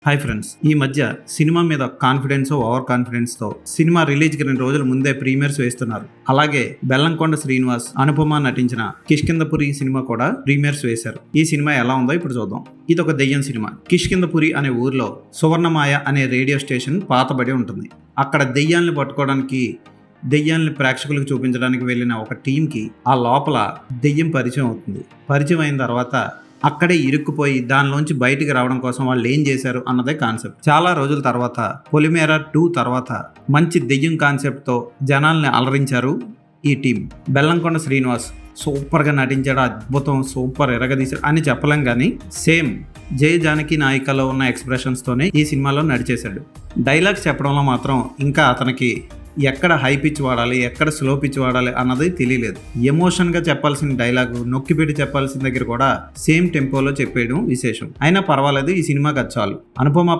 Hi friends, ఈ మధ్య cinema మీద కాన్ఫిడెన్స్ ఓవర్ కాన్ఫిడెన్స్ తో సినిమా రిలీజ్ కి 2 రోజుల ముందే ప్రీమియర్స్ వేస్తున్నారు. అలాగే బెల్లంకొండ శ్రీనివాస్, అనుపమ నటించిన కిష్కింధపురి సినిమా కూడా ప్రీమియర్స్ వేశారు. ఈ సినిమా ఎలా ఉందో ఇప్పుడు చూద్దాం. ఇది ఒక దెయ్యం సినిమా. కిష్కింధపురి అనే ఊర్లో సువర్ణమాయ అనే రేడియో స్టేషన్ పాతబడి ఉంటుంది. అక్కడ దెయ్యాలను పట్టుకోవడానికి, దెయ్యాన్ని ప్రేక్షకులకు చూపించడానికి వెళ్ళిన ఒక టీంకి ఆ లోపల దెయ్యం పరిచయం అవుతుంది. పరిచయం అయిన తర్వాత అక్కడే ఇరుక్కుపోయి దానిలోంచి బయటికి రావడం కోసం వాళ్ళు ఏం చేశారు అన్నదే కాన్సెప్ట్. చాలా రోజుల తర్వాత పొలిమేర 2 తర్వాత మంచి దెయ్యం కాన్సెప్ట్తో జనాల్ని అలరించారు ఈ టీం. బెల్లంకొండ శ్రీనివాస్ సూపర్గా నటించాడు, అద్భుతం, సూపర్, ఎరగదీశాడు అని చెప్పలేం, కానీ సేమ్ జయ జానకి నాయికలో ఉన్న ఎక్స్ప్రెషన్స్తోనే ఈ సినిమాలో నడిచేశాడు. డైలాగ్స్ చెప్పడంలో మాత్రం ఇంకా అతనికి ఎక్కడ హై పిచ్ వాడాలి, ఎక్కడ స్లో పిచ్ వాడాలి అన్నది తెలియలేదు. ఎమోషన్గా చెప్పాల్సిన డైలాగు నొక్కిపెట్టి చెప్పాల్సిన దగ్గర కూడా సేమ్ టెంపోలో చెప్పేయడం విశేషం. అయినా పర్వాలేదు, ఈ సినిమాకి అది చాలు. అనుపమ